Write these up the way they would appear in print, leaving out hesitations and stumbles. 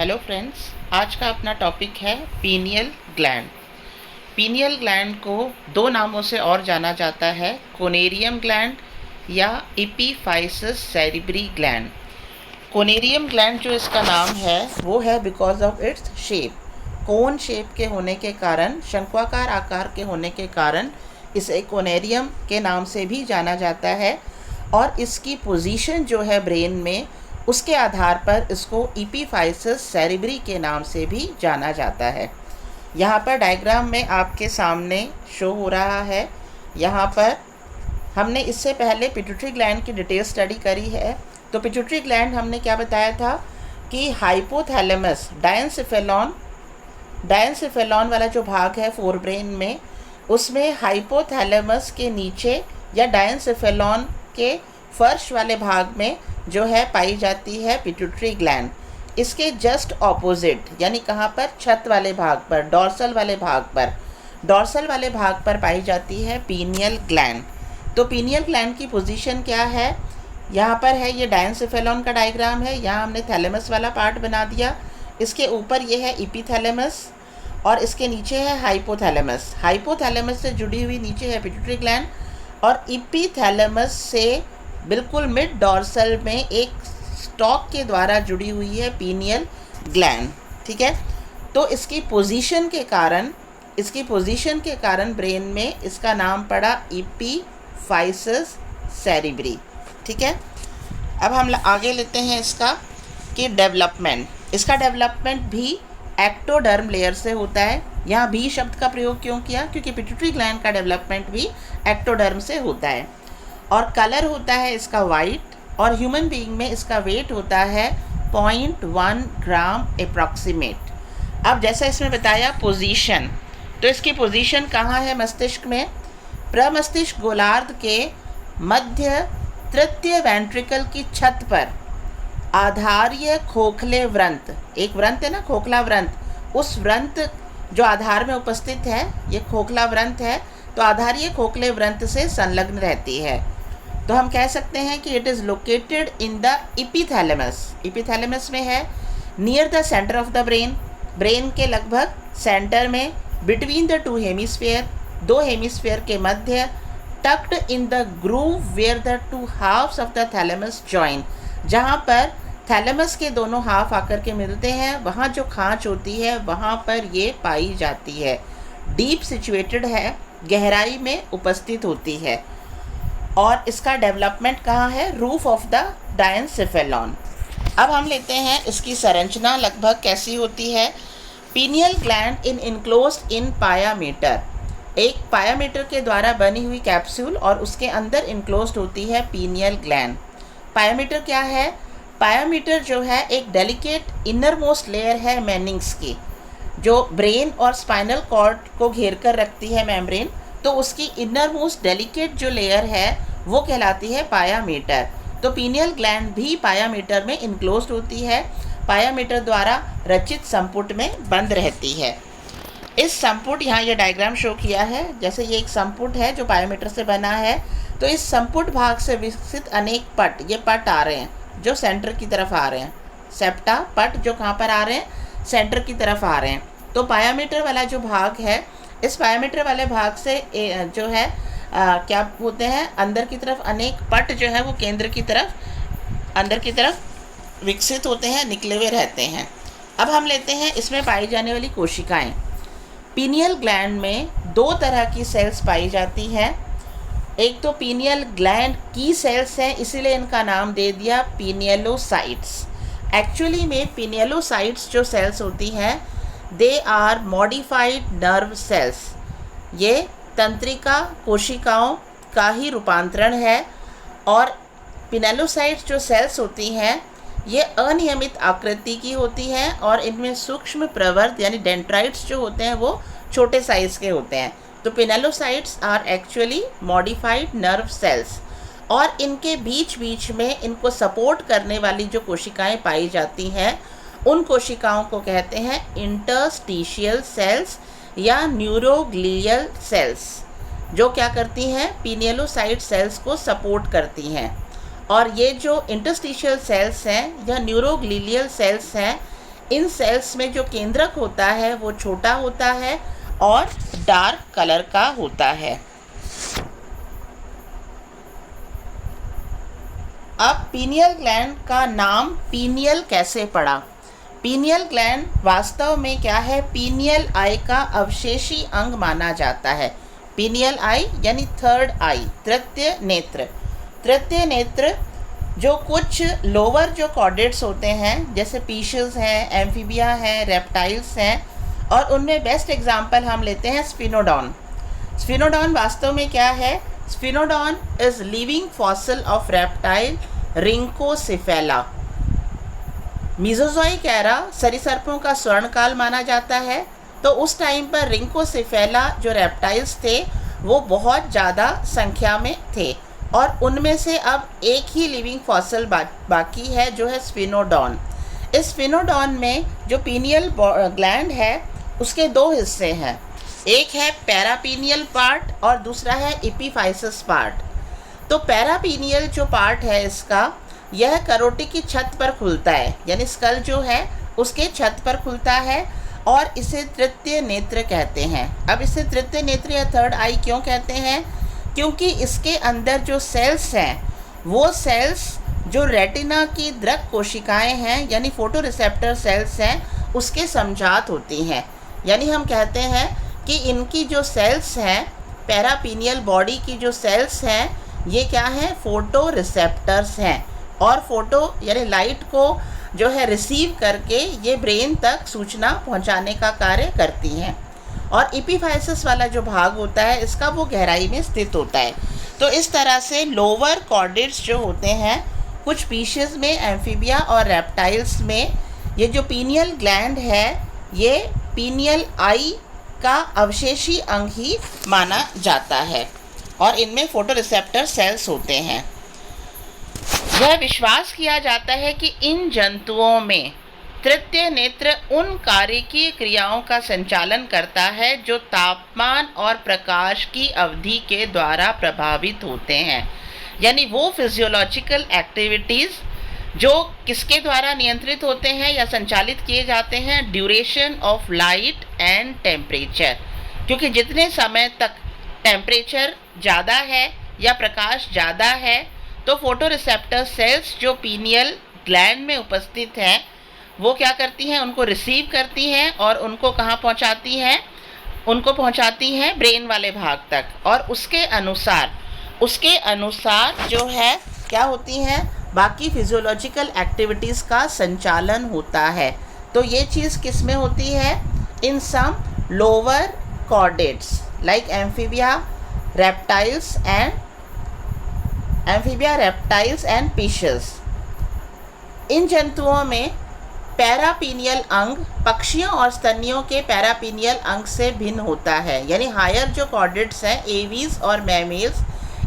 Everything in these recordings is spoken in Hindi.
हेलो फ्रेंड्स, आज का अपना टॉपिक है पीनियल ग्लैंड। पीनियल ग्लैंड को दो नामों से और जाना जाता है, कोनेरियम ग्लैंड या इपीफाइसिस सेरिब्री ग्लैंड। कोनेरियम ग्लैंड जो इसका नाम है वो है because of its shape. Cone shape के होने के कारण, शंक्वाकार आकार के होने के कारण इसे कोनेरियम के नाम से भी जाना जाता है। और इसकी पोजीशन जो है ब्रेन में, उसके आधार पर इसको इपीफाइसिस सेरिब्री के नाम से भी जाना जाता है। यहाँ पर डायग्राम में आपके सामने शो हो रहा है। यहाँ पर हमने इससे पहले पिट्यूटरी ग्लैंड की डिटेल स्टडी करी है। तो पिट्यूटरी ग्लैंड हमने क्या बताया था कि हाइपोथैलेमस डायंसेफेलॉन वाला जो भाग है फोर ब्रेन में, उसमें हाइपोथैलेमस के नीचे या डायंसेफेलॉन के फर्श वाले भाग में जो है पाई जाती है पिट्यूटरी ग्लैंड। इसके जस्ट ऑपोजिट यानी कहाँ पर, छत वाले भाग पर, डॉर्सल वाले भाग पर पाई जाती है पीनियल ग्लैंड। तो पीनियल ग्लैंड की पोजीशन क्या है, यहाँ पर है, ये डायंसेफेलॉन का डायग्राम है। यहाँ हमने थैलेमस वाला पार्ट बना दिया। इसके ऊपर ये है इपीथैलेमस और इसके नीचे है हाइपोथैलेमस। हाइपोथैलेमस से जुड़ी हुई नीचे है पिट्यूटरी ग्लैंड और इपीथैलेमस से बिल्कुल मिड डॉर्सल में एक स्टॉक के द्वारा जुड़ी हुई है पीनियल ग्लैंड। ठीक है, तो इसकी पोजीशन के कारण ब्रेन में इसका नाम पड़ा इपीफाइसिस सेरिब्री। ठीक है, अब हम आगे लेते हैं इसका डेवलपमेंट भी एक्टोडर्म लेयर से होता है। यहाँ भी शब्द का प्रयोग क्यों किया, क्योंकि पिट्यूटरी ग्लैंड का डेवलपमेंट भी एक्टोडर्म से होता है। और कलर होता है इसका वाइट, और ह्यूमन बीइंग में इसका वेट होता है 0.1 ग्राम अप्रॉक्सीमेट। अब जैसा इसमें बताया पोजीशन, तो इसकी पोजीशन कहाँ है मस्तिष्क में, प्रमस्तिष्क गोलार्ध के मध्य तृतीय वेंट्रिकल की छत पर आधारीय खोखले व्रंत, एक व्रंत है ना, खोखला व्रंत, उस व्रंत जो आधार में उपस्थित है, ये खोखला व्रंत है, तो आधारीय खोखले व्रंत से संलग्न रहती है। तो हम कह सकते हैं कि it is located in the epithalamus में है, near the centre of the brain के लगभग सेंटर में, बिटवीन द टू हेमिस्फीयर, दो हेमिस्फीयर के मध्य, tucked in the groove where the two halves of the thalamus join, जहाँ पर थैलेमस के दोनों हाफ आकर के मिलते हैं, वहाँ जो खांच होती है वहाँ पर ये पाई जाती है। डीप सिचुएटेड है, गहराई में उपस्थित होती है। और इसका डेवलपमेंट कहाँ है, रूफ ऑफ द डायंसेफेलॉन। अब हम लेते हैं इसकी संरचना लगभग कैसी होती है। पीनियल ग्लैंड इनक्लोज्ड इन पायामीटर, एक पायामीटर के द्वारा बनी हुई कैप्सूल और उसके अंदर इनक्लोज्ड होती है पीनियल ग्लैंड। पायामीटर क्या है, पायामीटर जो है एक डेलिकेट इनर मोस्ट लेयर है मेनिंग्स की, जो ब्रेन और स्पाइनल कॉर्ड को घेर कर रखती है मेम्ब्रेन, तो उसकी इनर मोस्ट डेलिकेट जो लेयर है वो कहलाती है पायामीटर। तो पीनियल ग्लैंड भी पायामीटर में इनक्लोज्ड होती है, पायामीटर द्वारा रचित संपुट में बंद रहती है। इस संपुट, यहाँ ये डायग्राम शो किया है, जैसे ये एक संपुट है जो पायामीटर से बना है, तो इस संपुट भाग से विकसित अनेक पट, ये पट आ रहे हैं जो सेंटर की तरफ आ रहे हैं, सेप्टा पट जो कहाँ पर आ रहे हैं, सेंटर की तरफ आ रहे हैं। तो पायामीटर वाला जो भाग है, इस पायामीटर वाले भाग से जो है क्या होते हैं, अंदर की तरफ अनेक पट जो है वो केंद्र की तरफ, अंदर की तरफ विकसित होते हैं, निकले हुए रहते हैं। अब हम लेते हैं इसमें पाई जाने वाली कोशिकाएं। पीनियल ग्लैंड में दो तरह की सेल्स पाई जाती हैं। एक तो पीनियल ग्लैंड की सेल्स हैं, इसीलिए इनका नाम दे दिया पिनियलोसाइट्स। एक्चुअली में पिनियलोसाइट्स जो सेल्स होती हैं, they are modified nerve cells. ये तंत्रिका कोशिकाओं का ही रूपांतरण है। और पिनियलोसाइट्स जो सेल्स होती हैं, ये अनियमित आकृति की होती हैं और इनमें सूक्ष्म प्रवर्त यानी डेंड्राइट्स जो होते हैं वो छोटे साइज़ के होते हैं। तो pinealocytes are actually modified nerve cells, और इनके बीच बीच में इनको सपोर्ट करने वाली जो कोशिकाएं पाई जाती हैं, उन कोशिकाओं को कहते हैं इंटरस्टिशियल सेल्स या न्यूरोग्लियल सेल्स, जो क्या करती हैं, पिनियलोसाइट सेल्स को सपोर्ट करती हैं। और ये जो इंटरस्टिशियल सेल्स हैं या न्यूरोग्लियल सेल्स हैं, इन सेल्स में जो केंद्रक होता है वो छोटा होता है और डार्क कलर का होता है। अब पीनियल ग्लैंड का नाम पीनियल कैसे पड़ा? पीनियल ग्लैंड वास्तव में क्या है? पीनियल आई का अवशेषी अंग माना जाता है। पीनियल आई यानी थर्ड आई, तृतीय नेत्र। तृतीय नेत्र जो कुछ लोअर जो कॉर्डेट्स होते हैं, जैसे पीशेस हैं, एम्फीबिया हैं, रेप्टाइल्स हैं, और उनमें बेस्ट एग्जांपल हम लेते हैं स्फिनोडॉन। स्फिनोडॉन वास्तव में क्या है? Sphenodon is living fossil of reptile Rhynchocephala. Mesozoic era सरीसृपों का स्वर्णकाल माना जाता है। तो उस टाइम पर रिंकोसेफेला जो रेप्टाइल्स थे वो बहुत ज़्यादा संख्या में थे, और उनमें से अब एक ही लिविंग फॉसिल बाकी है जो है स्फिनोडॉन। इस स्फिनोडॉन में जो पीनियल ग्लैंड है उसके दो हिस्से हैं, एक है पैरापीनियल पार्ट और दूसरा है एपिफाइसिस पार्ट। तो पैरापीनियल जो पार्ट है इसका, यह करोटी की छत पर खुलता है, यानी स्कल जो है उसके छत पर खुलता है, और इसे तृतीय नेत्र कहते हैं। अब इसे तृतीय नेत्र या थर्ड आई क्यों कहते हैं? क्योंकि इसके अंदर जो सेल्स हैं वो सेल्स जो रेटिना की दृक कोशिकाएं हैं यानी फोटो रिसेप्टर सेल्स हैं उसके समजात होती हैं। यानी हम कहते हैं कि इनकी जो सेल्स हैं, पैरापीनियल बॉडी की जो सेल्स हैं, ये क्या हैं? फोटो रिसेप्टर्स हैं, और फोटो यानी लाइट को जो है रिसीव करके ये ब्रेन तक सूचना पहुंचाने का कार्य करती हैं। और एपिफाइसिस वाला जो भाग होता है इसका वो गहराई में स्थित होता है। तो इस तरह से लोअर कॉर्डेट्स जो होते हैं कुछ पीशेस में, एम्फीबिया और रेप्टाइल्स में, ये जो पीनियल ग्लैंड है ये पीनियल आई का अवशेषी अंग ही माना जाता है, और इनमें फोटोरिसेप्टर सेल्स होते हैं। यह विश्वास किया जाता है कि इन जंतुओं में तृतीय नेत्र उन कार्यकीय क्रियाओं का संचालन करता है जो तापमान और प्रकाश की अवधि के द्वारा प्रभावित होते हैं। यानी वो फिजियोलॉजिकल एक्टिविटीज़ जो किसके द्वारा नियंत्रित होते हैं या संचालित किए जाते हैं? Duration of light and temperature. क्योंकि जितने समय तक टेम्परेचर ज़्यादा है या प्रकाश ज़्यादा है तो फोटोरिसेप्टर सेल्स जो पीनियल ग्लैंड में उपस्थित हैं वो क्या करती हैं? उनको रिसीव करती हैं और उनको कहाँ पहुँचाती हैं? उनको पहुँचाती हैं ब्रेन वाले भाग तक, और उसके अनुसार जो है क्या होती हैं? बाकी फिजियोलॉजिकल एक्टिविटीज़ का संचालन होता है। तो ये चीज़ किस में होती है? In some lower chordates like amphibia, reptiles and fishes. इन जंतुओं में पैरापीनियल अंग पक्षियों और स्तनियों के पैरापीनियल अंग से भिन्न होता है। यानी हायर जो कॉर्डेट्स हैं, एवीज और मैमेल्स,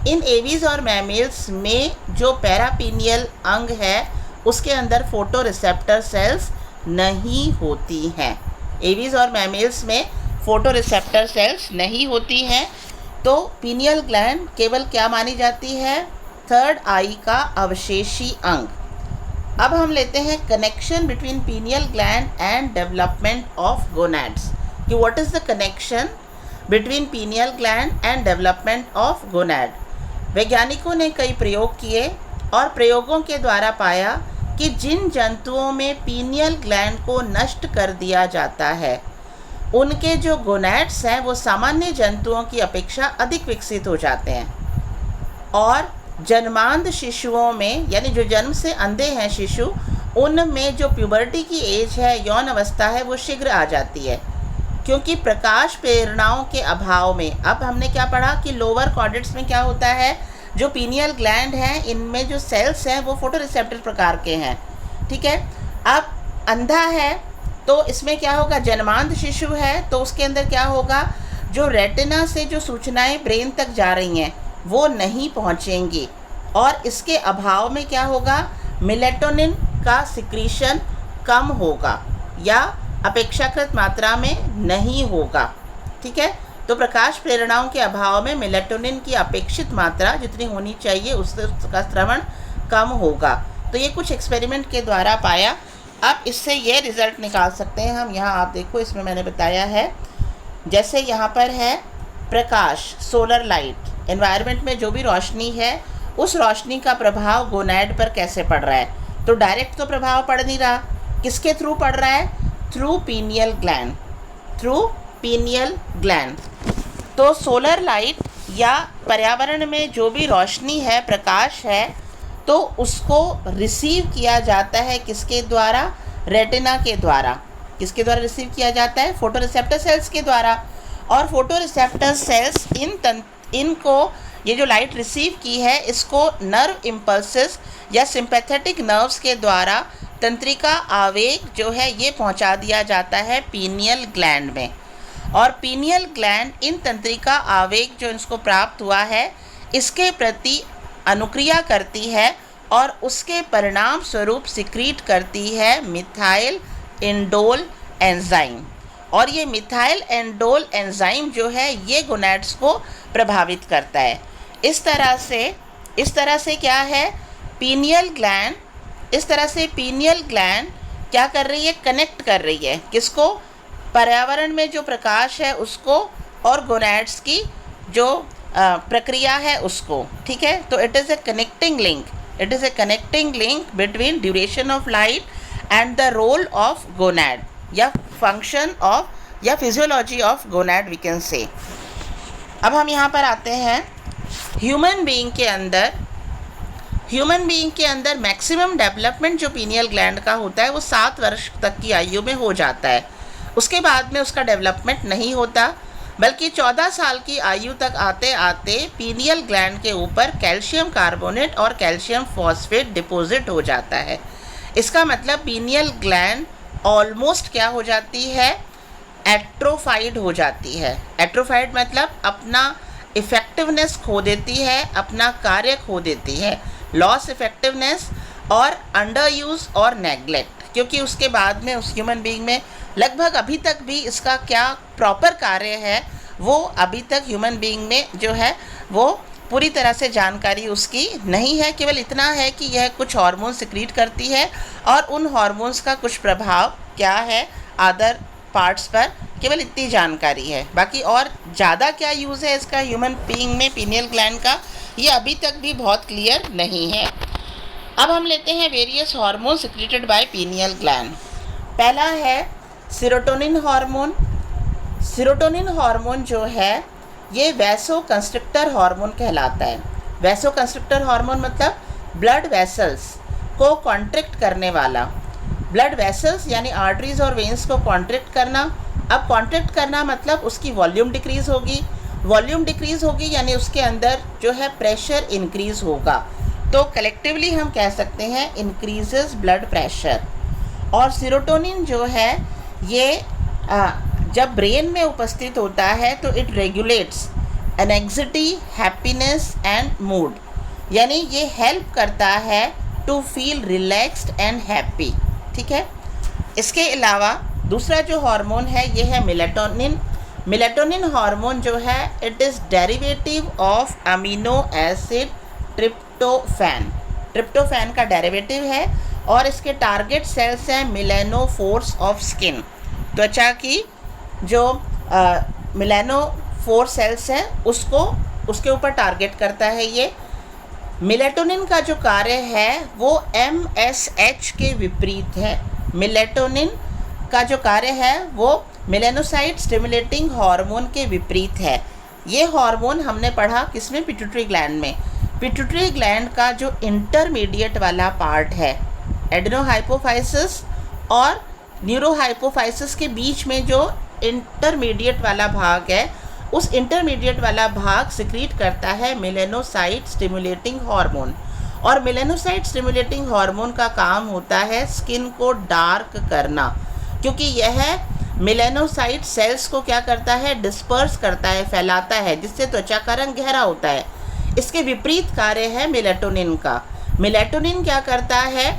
इन एवीज और मैमेल्स में जो पैरापीनियल अंग है उसके अंदर फोटो रिसेप्टर सेल्स नहीं होती हैं। एवीज और मैमेल्स में फोटो रिसेप्टर सेल्स नहीं होती हैं। तो पीनियल ग्लैंड केवल क्या मानी जाती है? थर्ड आई का अवशेषी अंग। अब हम लेते हैं connection between pineal gland and development of gonads, कि what is the connection between pineal gland and development of gonad. वैज्ञानिकों ने कई प्रयोग किए और प्रयोगों के द्वारा पाया कि जिन जंतुओं में पीनियल ग्लैंड को नष्ट कर दिया जाता है उनके जो गोनैड्स हैं वो सामान्य जंतुओं की अपेक्षा अधिक विकसित हो जाते हैं, और जन्मांध शिशुओं में यानी जो जन्म से अंधे हैं शिशु, उनमें जो प्यूबर्टी की एज है, यौन अवस्था है, वो शीघ्र आ जाती है। क्योंकि प्रकाश प्रेरणाओं के अभाव में, अब हमने क्या पढ़ा कि लोअर कॉर्डेट्स में क्या होता है, जो पीनियल ग्लैंड हैं इनमें जो सेल्स हैं वो फोटोरिसेप्टर प्रकार के हैं, ठीक है। अब अंधा है तो इसमें क्या होगा? जन्मांध शिशु है तो उसके अंदर क्या होगा? जो रेटिना से जो सूचनाएं ब्रेन तक जा रही हैं वो नहीं पहुंचेंगी, और इसके अभाव में क्या होगा? मेलेटोनिन का सिक्रीशन कम होगा या अपेक्षाकृत मात्रा में नहीं होगा, ठीक है। तो प्रकाश प्रेरणाओं के अभाव में मेलेटोनिन की अपेक्षित मात्रा जितनी होनी चाहिए उसका स्रवण कम होगा। तो ये कुछ एक्सपेरिमेंट के द्वारा पाया। अब इससे ये रिज़ल्ट निकाल सकते हैं हम, यहाँ आप देखो इसमें मैंने बताया है, जैसे यहाँ पर है प्रकाश, सोलर लाइट, एनवायरनमेंट में जो भी रोशनी है उस रोशनी का प्रभाव गोनैड पर कैसे पड़ रहा है। तो डायरेक्ट तो प्रभाव पड़ नहीं रहा, किसके थ्रू पड़ रहा है, through pineal gland, through pineal gland. तो सोलर लाइट या पर्यावरण में जो भी रोशनी है, प्रकाश है, तो उसको रिसीव किया जाता है किसके द्वारा, रेटिना के द्वारा। किसके द्वारा रिसीव किया जाता है, फोटोरिसेप्टर सेल्स के द्वारा। और फोटोरिसेप्टर सेल्स इनको ये जो लाइट रिसीव की है इसको नर्व इम्पल्सेस या सिंपैथेटिक नर्व्स के द्वारा तंत्रिका आवेग जो है ये पहुंचा दिया जाता है पीनियल ग्लैंड में। और पीनियल ग्लैंड इन तंत्रिका आवेग जो इसको प्राप्त हुआ है इसके प्रति अनुक्रिया करती है और उसके परिणाम स्वरूप सिक्रीट करती है मिथाइल इंडोल एंजाइम। और ये मिथाइल एंडोल एंजाइम जो है ये गोनैड्स को प्रभावित करता है। इस तरह से क्या है, पीनियल ग्लैंड, इस तरह से पीनियल ग्लैंड क्या कर रही है, कनेक्ट कर रही है किसको, पर्यावरण में जो प्रकाश है उसको और गोनैड्स की जो प्रक्रिया है उसको। ठीक है, तो it is a connecting link between duration of light and the role of gonad या फंक्शन ऑफ या physiology of gonad we can say. अब हम यहाँ पर आते हैं ह्यूमन बीइंग के अंदर मैक्सिमम डेवलपमेंट जो पीनियल ग्लैंड का होता है वो 7 वर्ष तक की आयु में हो जाता है। उसके बाद में उसका डेवलपमेंट नहीं होता, बल्कि 14 साल की आयु तक आते आते पीनियल ग्लैंड के ऊपर कैल्शियम कार्बोनेट और कैल्शियम फॉस्फेट डिपॉजिट हो जाता है। इसका मतलब पीनियल ग्लैंड ऑलमोस्ट क्या हो जाती है, एट्रोफाइड हो जाती है। एट्रोफाइड मतलब अपना इफ़ेक्टिवनेस खो देती है, अपना कार्य खो देती है, लॉस इफ़ेक्टिवनेस और अंडर यूज़ और नेग्लेक्ट। क्योंकि उसके बाद में उस ह्यूमन बीइंग में लगभग अभी तक भी इसका क्या प्रॉपर कार्य है वो अभी तक ह्यूमन बीइंग में जो है वो पूरी तरह से जानकारी उसकी नहीं है। केवल इतना है कि यह कुछ हार्मोन सिक्रीट करती है और उन हार्मोन्स का कुछ प्रभाव क्या है अदर पार्ट्स पर, केवल इतनी जानकारी है। बाकी और ज़्यादा क्या यूज़ है इसका ह्यूमन बीइंग में पीनियल ग्लैंड का, ये अभी तक भी बहुत क्लियर नहीं है। अब हम लेते हैं various hormone secreted by pineal gland. पहला है सेरोटोनिन हार्मोन। सेरोटोनिन हार्मोन जो है ये वैसोकंस्ट्रिक्टर हार्मोन कहलाता है। वैसोकंस्ट्रिक्टर हार्मोन मतलब ब्लड वेसल्स को कॉन्ट्रैक्ट करने वाला। ब्लड वेसल्स यानी आर्टरीज और वेन्स को कॉन्ट्रैक्ट करना। अब कॉन्ट्रैक्ट करना मतलब उसकी वॉल्यूम डिक्रीज़ होगी, यानी उसके अंदर जो है प्रेशर इंक्रीज़ होगा। तो कलेक्टिवली हम कह सकते हैं इंक्रीजेस ब्लड प्रेशर। और सेरोटोनिन जो है ये जब ब्रेन में उपस्थित होता है तो it regulates anxiety, happiness and mood, यानी ये हेल्प करता है to feel relaxed and happy. ठीक है, इसके अलावा दूसरा जो हार्मोन है ये है मेलाटोनिन। मेलाटोनिन हार्मोन जो है it is derivative of amino acid tryptophan. Tryptophan का डेरिवेटिव है और इसके टारगेट सेल्स हैं मेलानोफोर्स ऑफ स्किन। त्वचा की जो मेलानोफोर सेल्स हैं उसके ऊपर टारगेट करता है ये। मेलाटोनिन का जो कार्य है वो MSH के विपरीत है। मेलाटोनिन का जो कार्य है वो मेलानोसाइट स्टिमुलेटिंग हार्मोन के विपरीत है। ये हार्मोन हमने पढ़ा किसमें, पिट्यूटरी ग्लैंड में। पिट्यूटरी ग्लैंड का जो इंटरमीडिएट वाला पार्ट है एडेनोहाइपोफाइसिस और न्यूरोहाइपोफाइसिस के बीच में जो इंटरमीडिएट वाला भाग है, उस इंटरमीडिएट वाला भाग सिक्रीट करता है मेलानोसाइट स्टिमुलेटिंग हार्मोन। और मेलानोसाइट स्टिमुलेटिंग हार्मोन का काम होता है स्किन को डार्क करना, क्योंकि यह मेलानोसाइट सेल्स को क्या करता है, डिस्पर्स करता है, फैलाता है, जिससे त्वचा का रंग गहरा होता है। इसके विपरीत कार्य है मेलाटोनिन का। मेलाटोनिन क्या करता है,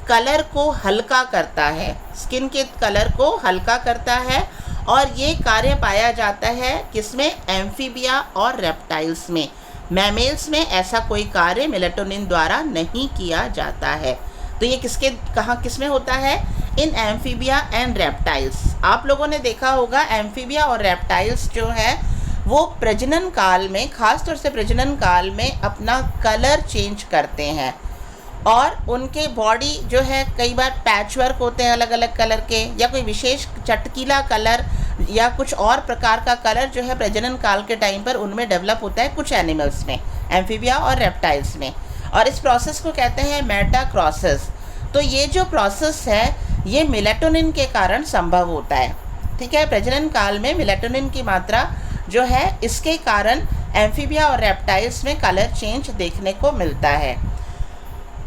कलर को हल्का करता है, स्किन के कलर को हल्का करता है। और ये कार्य पाया जाता है किसमें, एम्फीबिया और रेप्टाइल्स में। मैमेल्स में ऐसा कोई कार्य मेलाटोनिन द्वारा नहीं किया जाता है। तो ये किसमें होता है, इन एम्फीबिया एंड रेप्टाइल्स। आप लोगों ने देखा होगा एम्फीबिया और रेप्टाइल्स जो है वो प्रजनन काल में, खासतौर से प्रजनन काल में अपना कलर चेंज करते हैं और उनके बॉडी जो है कई बार पैचवर्क होते हैं अलग अलग कलर के, या कोई विशेष चटकीला कलर या कुछ और प्रकार का कलर जो है प्रजनन काल के टाइम पर उनमें डेवलप होता है कुछ एनिमल्स में, एम्फीबिया और रेप्टाइल्स में, और इस प्रोसेस को कहते हैं मेटाक्रॉसिस। तो ये जो प्रोसेस है ये मेलाटोनिन के कारण संभव होता है, ठीक है। प्रजनन काल में मेलाटोनिन की मात्रा जो है इसके कारण एम्फीबिया और रेप्टाइल्स में कलर चेंज देखने को मिलता है।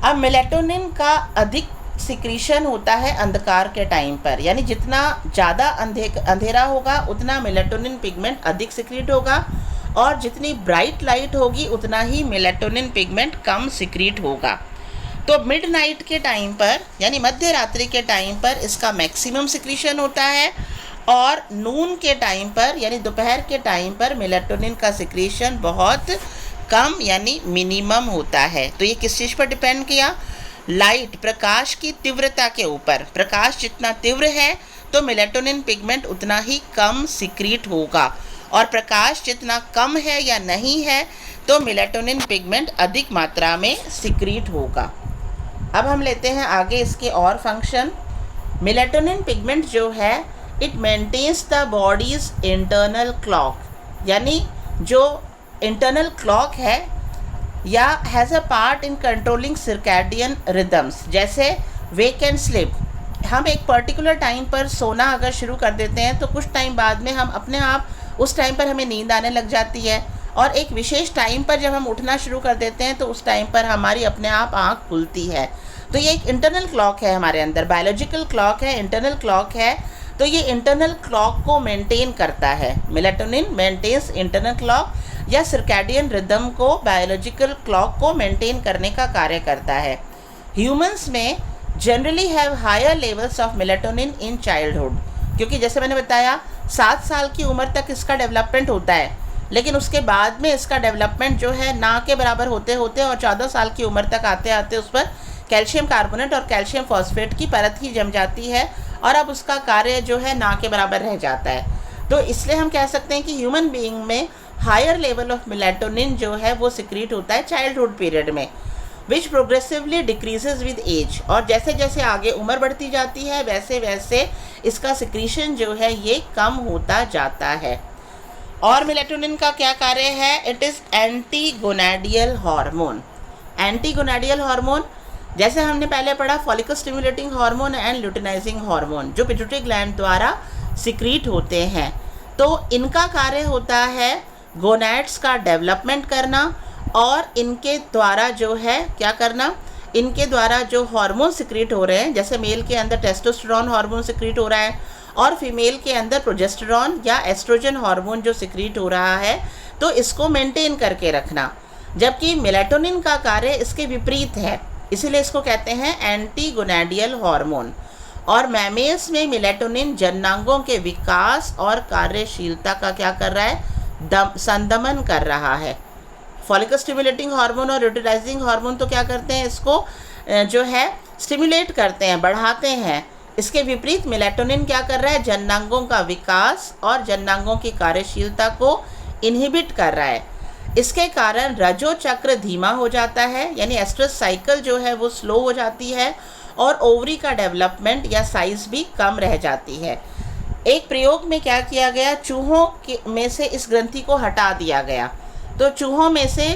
अब मेलाटोनिन का अधिक सिक्रीशन होता है अंधकार के टाइम पर, यानी जितना ज़्यादा अंधेरा होगा उतना मेलाटोनिन पिगमेंट अधिक सिक्रीट होगा, और जितनी ब्राइट लाइट होगी उतना ही मेलाटोनिन पिगमेंट कम सिक्रीट होगा। तो मिडनाइट के टाइम पर यानी मध्य रात्रि के टाइम पर इसका मैक्सिमम सिक्रीशन होता है, और नून के टाइम पर यानी दोपहर के टाइम पर मेलाटोनिन का सिक्रीशन बहुत कम यानी मिनिमम होता है। तो ये किस चीज़ पर डिपेंड किया? लाइट, प्रकाश की तीव्रता के ऊपर। प्रकाश जितना तीव्र है तो मेलाटोनिन पिगमेंट उतना ही कम सिक्रीट होगा, और प्रकाश जितना कम है या नहीं है तो मेलाटोनिन पिगमेंट अधिक मात्रा में सिक्रीट होगा। अब हम लेते हैं आगे इसके और फंक्शन। मेलाटोनिन पिगमेंट जो है it maintains the body's internal clock, यानी जो इंटरनल क्लॉक है या has a part in controlling circadian rhythms, जैसे वेक एंड स्लीप। हम एक पर्टिकुलर टाइम पर सोना अगर शुरू कर देते हैं तो कुछ टाइम बाद में हम अपने आप उस टाइम पर हमें नींद आने लग जाती है, और एक विशेष टाइम पर जब हम उठना शुरू कर देते हैं तो उस टाइम पर हमारी अपने आप आँख खुलती है। तो ये एक इंटरनल क्लॉक है हमारे अंदर, बायोलॉजिकल क्लॉक है, इंटरनल क्लॉक है। तो ये इंटरनल क्लॉक को मेंटेन करता है। मेलाटोनिन मेंटेन्स इंटरनल क्लॉक या सर्कैडियन रिदम को, बायोलॉजिकल क्लॉक को मेंटेन करने का कार्य करता है। ह्यूमंस में generally have higher levels of melatonin in childhood, क्योंकि जैसे मैंने बताया 7 साल की उम्र तक इसका डेवलपमेंट होता है, लेकिन उसके बाद में इसका डेवलपमेंट जो है ना के बराबर होते होते और 14 साल की उम्र तक आते आते उस पर कैल्शियम कार्बोनेट और कैल्शियम फॉस्फेट की परत ही जम जाती है, और अब उसका कार्य जो है ना के बराबर रह जाता है। तो इसलिए हम कह सकते हैं कि ह्यूमन बीइंग में हायर लेवल ऑफ मेलाटोनिन जो है वो सिक्रीट होता है चाइल्डहुड पीरियड में, विच प्रोग्रेसिवली डिक्रीजेज विद एज। और जैसे जैसे आगे उम्र बढ़ती जाती है वैसे वैसे इसका सिक्रीशन जो है ये कम होता जाता है। और मेलाटोनिन का क्या कार्य है? It is antigonadal hormone. Antigonadal hormone जैसे हमने पहले पढ़ा follicle stimulating hormone and luteinizing hormone जो पिट्यूटरी ग्लैंड द्वारा सिक्रीट होते हैं। तो इनका कार्य होता है गोनैड्स का डेवलपमेंट करना, और इनके द्वारा जो है क्या करना, इनके द्वारा जो हार्मोन सिक्रीट हो रहे हैं, जैसे मेल के अंदर टेस्टोस्टेरोन हार्मोन सिक्रीट हो रहा है और फीमेल के अंदर प्रोजेस्टेरॉन या एस्ट्रोजन हार्मोन जो सिक्रीट हो रहा है, तो इसको मेंटेन करके रखना। जबकि मेलाटोनिन का कार्य इसके विपरीत है, इसीलिए इसको कहते हैं एंटीगोनाडियल हार्मोन। और मैमेल्स में मेलाटोनिन जननांगों के विकास और कार्यशीलता का क्या कर रहा है? संदमन कर रहा है। फॉलिकल स्टिमुलेटिंग हार्मोन और ल्यूटिनाइजिंग हार्मोन तो क्या करते हैं? इसको जो है स्टिमुलेट करते हैं, बढ़ाते हैं। इसके विपरीत मेलाटोनिन क्या कर रहा है? जननांगों का विकास और जननांगों की कार्यशीलता को इनहिबिट कर रहा है। इसके कारण रजो चक्र धीमा हो जाता है, यानी एस्ट्रस साइकिल जो है वो स्लो हो जाती है, और ओवरी का डेवलपमेंट या साइज भी कम रह जाती है। एक प्रयोग में क्या किया गया, चूहों में से इस ग्रंथि को हटा दिया गया। तो चूहों में से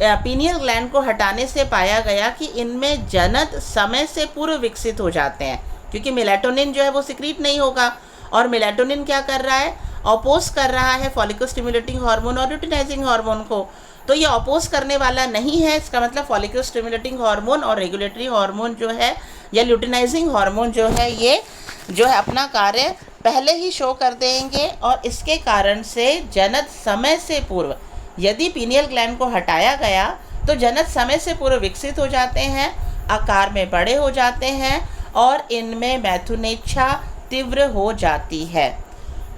पीनियल ग्लैंड को हटाने से पाया गया कि इनमें जनन समय से पूर्व विकसित हो जाते हैं, क्योंकि मेलाटोनिन जो है वो सिक्रीट नहीं होगा। और मेलाटोनिन क्या कर रहा है? अपोज कर रहा है फॉलिकल स्टिमुलेटिंग हार्मोन और ल्यूटिनाइजिंग हार्मोन को। तो ये अपोज करने वाला नहीं है, इसका मतलब फॉलिकल स्टिमुलेटिंग हार्मोन और रेगुलेटरी हार्मोन जो है या ल्यूटिनाइजिंग हार्मोन जो है ये जो है अपना कार्य पहले ही शो कर देंगे, और इसके कारण से जनन समय से पूर्व यदि पीनियल ग्लैंड को हटाया गया तो जनन समय से पूर्व विकसित हो जाते हैं, आकार में बड़े हो जाते हैं, और इनमें मैथुनेच्छा तीव्र हो जाती है।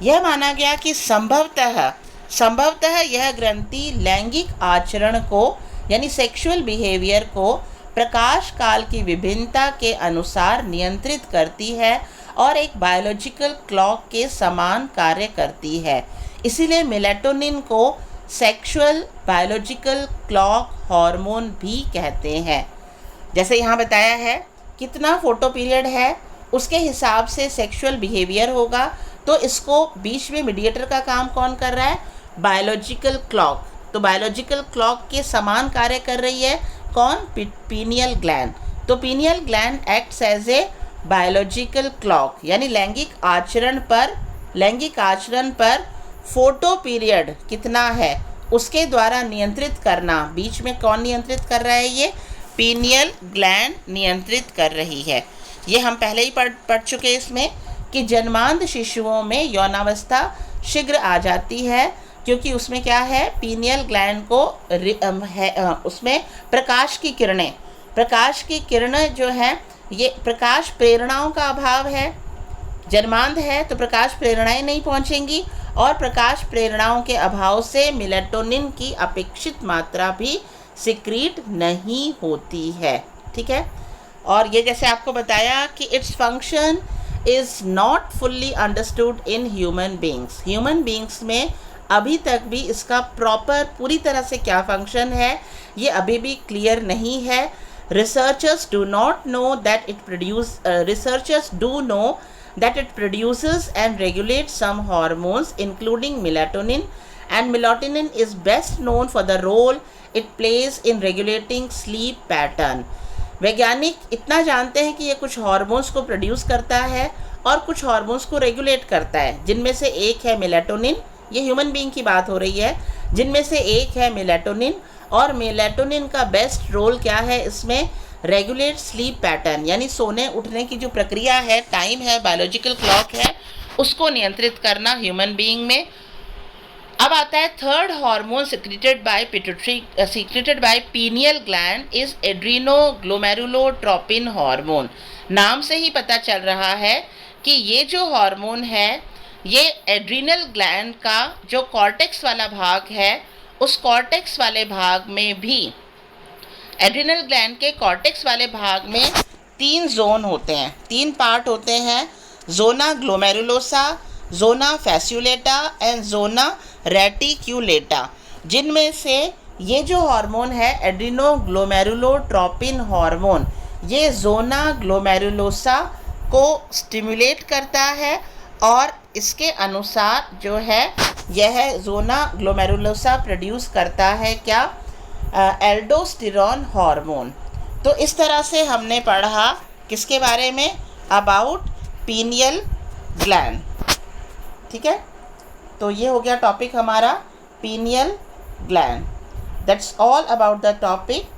यह माना गया कि संभवतः यह ग्रंथि लैंगिक आचरण को यानी सेक्सुअल बिहेवियर को प्रकाश काल की विभिन्नता के अनुसार नियंत्रित करती है और एक बायोलॉजिकल क्लॉक के समान कार्य करती है। इसीलिए मेलाटोनिन को सेक्सुअल बायोलॉजिकल क्लॉक हार्मोन भी कहते हैं। जैसे यहाँ बताया है कितना फोटो पीरियड है उसके हिसाब से सेक्सुअल बिहेवियर होगा, तो इसको बीच में मीडिएटर का काम कौन कर रहा है? Biological clock. तो बायोलॉजिकल क्लॉक के समान कार्य कर रही है कौन? Pineal gland. तो pineal gland acts as a biological clock, यानी लैंगिक आचरण पर फोटो पीरियड कितना है उसके द्वारा नियंत्रित करना। बीच में कौन नियंत्रित कर रहा है? ये पीनियल ग्लैंड नियंत्रित कर रही है। ये हम पहले ही पढ़ चुके इसमें कि जन्मांध शिशुओं में यौनावस्था शीघ्र आ जाती है, क्योंकि उसमें क्या है? पीनियल ग्लैंड को उसमें प्रकाश की किरणें जो है, ये प्रकाश प्रेरणाओं का अभाव है। जन्मांध है तो प्रकाश प्रेरणाएं नहीं पहुंचेंगी, और प्रकाश प्रेरणाओं के अभाव से मेलाटोनिन की अपेक्षित मात्रा भी सिक्रीट नहीं होती है। ठीक है। और ये जैसे आपको बताया कि its function is not fully understood in human beings में अभी तक भी इसका पूरी तरह से क्या फंक्शन है ये अभी भी क्लियर नहीं है। Researchers do know that it produces and regulates some hormones including melatonin, and melatonin is best known for the role it plays in regulating sleep pattern. वैज्ञानिक इतना जानते हैं कि ये कुछ हार्मोन्स को प्रोड्यूस करता है और कुछ हार्मोन्स को रेगुलेट करता है, जिनमें से एक है मेलाटोनिन। ये ह्यूमन बीइंग की बात हो रही है। जिनमें से एक है मेलाटोनिन, और मेलाटोनिन का बेस्ट रोल क्या है इसमें? रेगुलेट स्लीप पैटर्न, यानी सोने उठने की जो प्रक्रिया है, टाइम है, बायोलॉजिकल क्लॉक है, उसको नियंत्रित करना ह्यूमन बीइंग में। अब आता है third hormone secreted by pineal gland is adrenoglomerulotropin hormone. नाम से ही पता चल रहा है कि ये जो हार्मोन है ये एड्रीनल ग्लैंड का जो कॉर्टेक्स वाला भाग है, उस कॉर्टेक्स वाले भाग में भी, एड्रिनल ग्लैंड के कॉर्टेक्स वाले भाग में 3 जोन होते हैं, 3 पार्ट होते हैं। जोना ग्लोमेरुलोसा, जोना फैस्युलेटा एंड जोना रेटिक्यूलेटा, जिनमें से ये जो हार्मोन है एड्रिनोग्लोमेरुलोट्रोपिन हार्मोन, ये जोना ग्लोमेरुलोसा को स्टिमुलेट करता है, और इसके अनुसार जो है यह जोना ग्लोमेरुलोसा प्रोड्यूस करता है क्या? Aldosterone hormone. तो इस तरह से हमने पढ़ा किसके बारे में? About pineal gland. ठीक है। तो ये हो गया टॉपिक हमारा pineal gland. That's all about the topic.